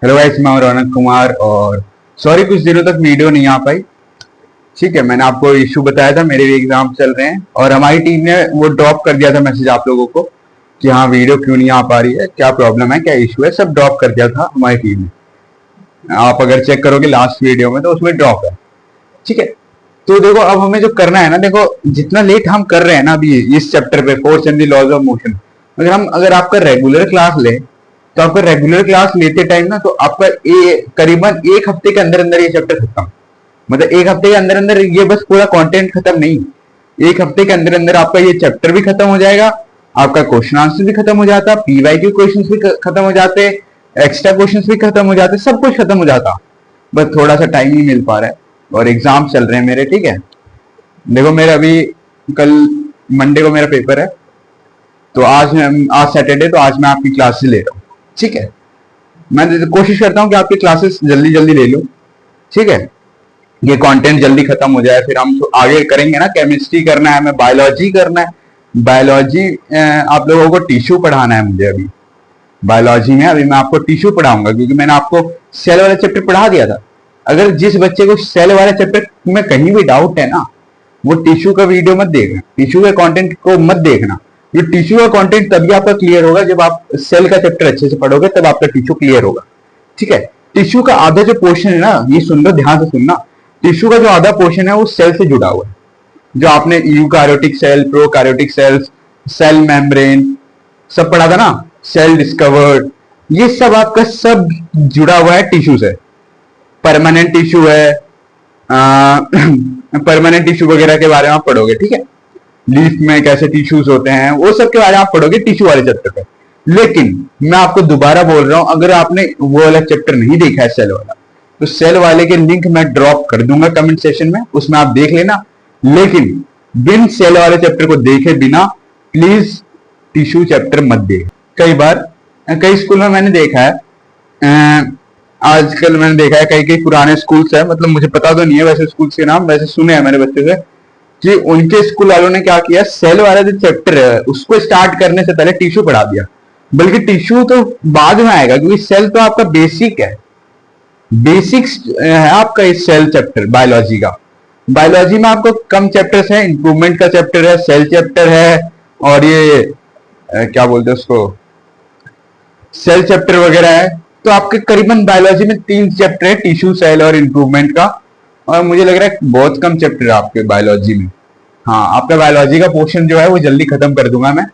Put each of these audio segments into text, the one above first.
Hello guys, मैं हूं रौनक कुमार और सॉरी कुछ दिनों तक वीडियो नहीं आ पाई। ठीक है, मैंने आपको इशू बताया था, मेरे भी एग्जाम चल रहे हैं और हमारी टीम ने वो ड्रॉप कर दिया था मैसेज आप लोगों को कि हाँ वीडियो क्यों नहीं आ पा रही है, क्या प्रॉब्लम है, क्या इशू है, सब ड्रॉप कर दिया था हमारी टीम ने। आप अगर चेक करोगे लास्ट वीडियो में तो उसमें ड्रॉप है। ठीक है, तो देखो अब हमें जो करना है ना, देखो जितना लेट हम कर रहे हैं ना अभी इस चैप्टर पे force and the laws of motion, अगर आपका रेगुलर क्लास ले तो आपका रेगुलर क्लास लेते टाइम ना तो आपका करीबन एक हफ्ते के अंदर अंदर ये चैप्टर खत्म। मतलब एक हफ्ते के अंदर अंदर ये बस पूरा कंटेंट खत्म नहीं, एक हफ्ते के अंदर अंदर आपका ये चैप्टर भी खत्म हो जाएगा, आपका क्वेश्चन आंसर भी खत्म हो जाता, पीवाईक्यू क्वेश्चंस भी खत्म हो जाते, एक्स्ट्रा क्वेश्चंस भी खत्म हो जाते, सब कुछ खत्म हो जाता। बस थोड़ा सा टाइम नहीं मिल पा रहा है और एग्जाम चल रहे हैं मेरे। ठीक है, देखो मेरा अभी कल मंडे को मेरा पेपर है, तो आज सैटरडे, तो आज मैं आपकी क्लासेस ले रहा हूँ। ठीक है, मैं कोशिश करता हूँ कि आपकी क्लासेस जल्दी जल्दी ले लूँ। ठीक है, ये कंटेंट जल्दी खत्म हो जाए, फिर हम आगे करेंगे ना, केमिस्ट्री करना है, हमें बायोलॉजी करना है। बायोलॉजी आप लोगों को टिश्यू पढ़ाना है मुझे अभी बायोलॉजी में। अभी मैं आपको टिश्यू पढ़ाऊंगा क्योंकि मैंने आपको सेल वाला चैप्टर पढ़ा दिया था। अगर जिस बच्चे को सेल वाले चैप्टर में कहीं भी डाउट है ना, वो टिश्यू का वीडियो मत देखना, टिश्यू के कंटेंट को मत देखना। ये टिश्यू का कंटेंट तभी आपका क्लियर होगा जब आप सेल का चैप्टर अच्छे से पढ़ोगे, तब आपका टिश्यू क्लियर होगा। ठीक है, टिश्यू का आधा जो पोर्शन है ना, ये सुन लो, ध्यान से सुनना, टिश्यू का जो आधा पोर्शन है वो सेल से जुड़ा हुआ है। जो आपने eukaryotic cell, प्रोकारियोटिक sales, cell membrane सब पढ़ा था ना, सेल डिस्कवर्ड, ये सब आपका सब जुड़ा हुआ है टिश्यू से। परमानेंट टिश्यू है, परमानेंट टिश्यू वगैरह के बारे में आप पढ़ोगे। ठीक है, लीफ में कैसे टिश्यूज होते हैं, वो सब के बारे में आप पढ़ोगे टिश्यू वाले चैप्टर पे। लेकिन मैं आपको दोबारा बोल रहा हूं, अगर आपने वो वाला चैप्टर नहीं देखा है सेल वाला, तो सेल वाले के लिंक मैं ड्रॉप कर दूंगा कमेंट सेशन में, उसमें आप देख लेना। लेकिन बिन सेल वाले चैप्टर को देखे बिना प्लीज टिश्यू चैप्टर मत देख। कई बार कई स्कूल में मैंने देखा है, आजकल मैंने देखा है कई कई पुराने स्कूल्स है, मतलब मुझे पता तो नहीं है वैसे स्कूल्स के नाम, वैसे सुने हैं मेरे बच्चे से कि उनके स्कूल वालों ने क्या किया, सेल वाला जो चैप्टर है उसको स्टार्ट करने से पहले टिश्यू पढ़ा दिया। बल्कि टिश्यू तो बाद में आएगा क्योंकि सेल तो आपका बेसिक है, बेसिक्स है आपका इस सेल चैप्टर बायोलॉजी का। बायोलॉजी में आपको कम चैप्टर्स है, इंप्रूवमेंट का चैप्टर है, सेल चैप्टर है, और ये क्या बोलते हैं उसको, सेल चैप्टर वगैरह है। तो आपके करीबन बायोलॉजी में 3 चैप्टर है, टिश्यू, सेल और इंप्रूवमेंट का, और मुझे लग रहा है बहुत कम चैप्टर है आपके बायोलॉजी में। हाँ, आपका बायोलॉजी का पोर्शन जो है वो जल्दी खत्म कर दूंगा मैं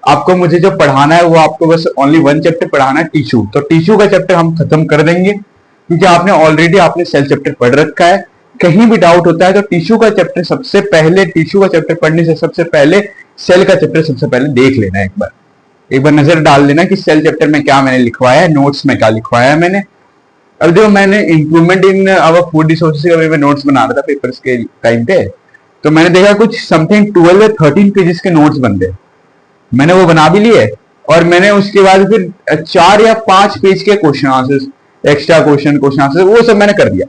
आपको। मुझे जो पढ़ाना है वो आपको बस ओनली 1 चैप्टर पढ़ाना है, टिश्यू। तो टिश्यू का चैप्टर हम खत्म कर देंगे क्योंकि आपने ऑलरेडी आपने सेल चैप्टर पढ़ रखा है। कहीं भी डाउट होता है तो टिश्यू का चैप्टर सबसे पहले, टिश्यू का चैप्टर पढ़ने से सबसे पहले सेल का चैप्टर सबसे पहले देख लेना, एक बार नजर डाल देना कि सेल चैप्टर में क्या मैंने लिखवाया है, नोट्स में क्या लिखवाया है मैंने। अब देखो मैंने improvement in our food resources का मैं नोट्स बना रहा था पेपर्स के टाइम पे, तो मैंने देखा कुछ समथिंग 12 या 13 पेजेस के नोट्स बन गए। मैंने वो बना भी लिए और मैंने उसके बाद फिर 4 या 5 पेज के question answers, extra question answer, वो सब मैंने कर दिया।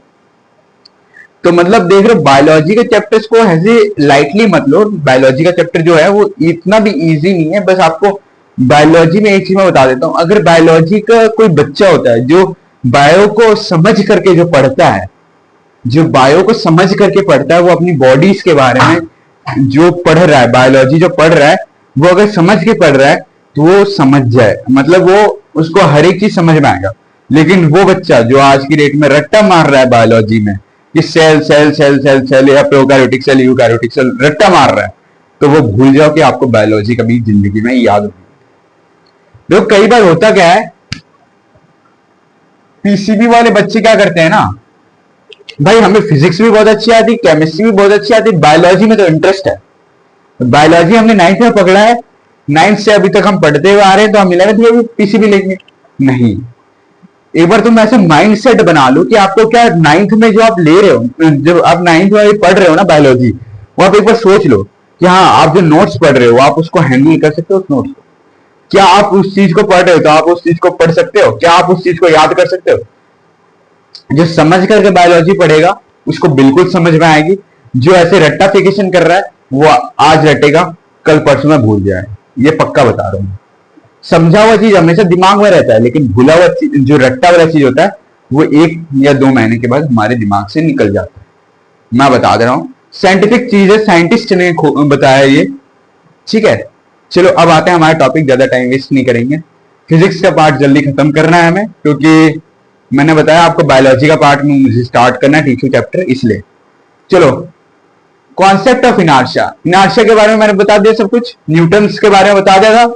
तो मतलब देख रहे हो, बायोलॉजी के चैप्टर्स को ऐसे लाइटली मत लो। बायोलॉजी का चैप्टर जो है वो इतना भी इजी नहीं है। बस आपको बायोलॉजी में एक चीज मैं बता देता हूँ, अगर बायोलॉजी का कोई बच्चा होता है जो बायो को समझ करके जो पढ़ता है, जो बायो को समझ करके पढ़ता है, वो अपनी बॉडीज के बारे में जो पढ़ रहा है, बायोलॉजी जो पढ़ रहा है, वो अगर समझ के पढ़ रहा है तो वो समझ जाए, मतलब वो उसको हर एक चीज समझ में आएगा। लेकिन वो बच्चा जो आज की डेट में रट्टा मार रहा है बायोलॉजी में कि cell cell cell cell cell या प्रोकैरियोटिक सेल, यूकैरियोटिक सेल, रट्टा मार रहा है, तो वो भूल जाओ कि आपको बायोलॉजी कभी जिंदगी में याद होगी। देखो कई बार होता क्या है, पीसीबी वाले बच्चे क्या करते हैं ना, भाई हमें फिजिक्स भी बहुत अच्छी आती, केमिस्ट्री भी बहुत अच्छी आती, बायोलॉजी में तो इंटरेस्ट है। बायोलॉजी हमने 9th में पकड़ा है, 9th से अभी तक हम पढ़ते हुए आ रहे हैं, तो हम 11th में भी पीसीबी लेंगे नहीं। एक बार तुम ऐसे माइंड सेट बना लो कि आपको क्या 9th में जो आप ले रहे हो, जब आप 9th में पढ़ रहे हो ना बायोलॉजी, वो आप एक बार सोच लो कि हाँ आप जो नोट्स पढ़ रहे हो आप उसको हैंडल कर सकते हो उस नोट्स को। क्या आप उस चीज को पढ़ रहे हो तो आप उस चीज को पढ़ सकते हो? क्या आप उस चीज को याद कर सकते हो? जो समझ करके बायोलॉजी पढ़ेगा उसको बिल्कुल समझ में आएगी। जो ऐसे रट्टाफिकेशन कर रहा है वो आज रटेगा, कल परसों में भूल जाए, ये पक्का बता रहा हूं। समझा हुआ चीज हमेशा दिमाग में रहता है, लेकिन भूला हुआ चीज, जो रट्टा वाला चीज होता है, वो 1 या 2 महीने के बाद हमारे दिमाग से निकल जाता है। मैं बता दे रहा हूं, साइंटिफिक चीज है, साइंटिस्ट ने बताया ये, ठीक है। चलो अब आते हैं हमारे टॉपिक, ज्यादा टाइम वेस्ट नहीं करेंगे। फिजिक्स का पार्ट जल्दी खत्म करना है हमें, क्योंकि मैंने बताया आपको बायोलॉजी का पार्ट में मुझे स्टार्ट करना है, टिश्यू चैप्टर, इसलिए। चलो, कॉन्सेप्ट ऑफ इनर्शिया। इनर्शिया के बारे में मैंने बता दिया सब कुछ, न्यूटन्स के बारे में बता दिया था,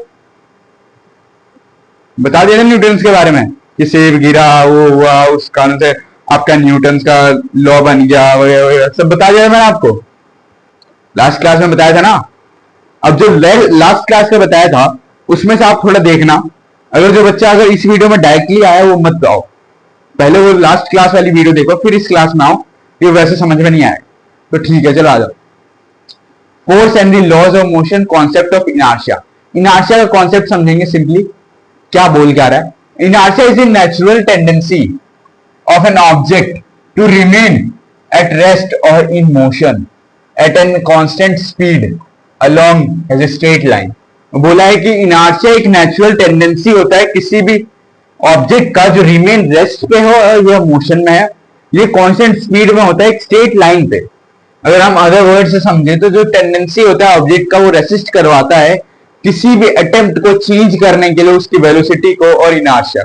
न्यूटन्स के बारे में कि सेब गिरा, वो हुआ, उस कारण से आपका न्यूटन्स का लॉ बन गया, वगैरह सब बता दिया मैंने आपको, लास्ट क्लास में बताया था ना। अब जो लास्ट क्लास में बताया था उसमें से आप थोड़ा देखना, अगर जो बच्चा अगर इस वीडियो में डायरेक्टली आया वो मत आओ, पहले वो लास्ट क्लास वाली वीडियो देखो, फिर इस क्लास में आओ, ये वैसे समझ में नहीं आएगा। तो ठीक है, चलो आ जाओ। Force and the laws of motion, concept of inertia. Inertia का कॉन्सेप्ट समझेंगे सिंपली, क्या बोल क्या रहा है। Inertia is a natural tendency of an object to remain at rest और in motion at a constant speed along as a straight line. बोला है कि इनर्शिया एक नेचुरल टेंडेंसी होता है किसी भी ऑब्जेक्ट का जो रिमेन रेस्ट पे हो और यह मोशन में है, ये कांस्टेंट स्पीड में होता है एक स्ट्रेट लाइन पे। अगर हम अदर वर्ड से समझे तो जो टेंडेंसी होता है ऑब्जेक्ट का, वो रेसिस्ट करवाता है किसी भी अटेम्प्ट को चेंज करने के लिए उसकी वेलोसिटी को और इनर्शिया।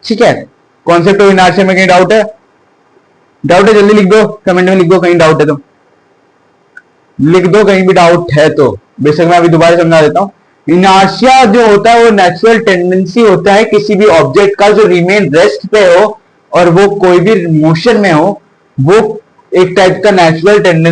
ठीक है, कॉन्सेप्ट ऑफ इनर्शिया में कहीं डाउट है? डाउट है जल्दी लिख दो, कमेंट में लिख दो, कहीं डाउट है तो लिख दो, कहीं भी डाउट है तो। बेशक मैं अभी दोबारा समझा देता हूं। इनर्शिया जो होता है वो नेचुरल टेंडेंसी होता है किसी भी ऑब्जेक्ट का जो रिमेन रेस्ट पे हो और वो कोई भी मोशन में हो, वो एक टाइप का नेचुरल टेंडेंसी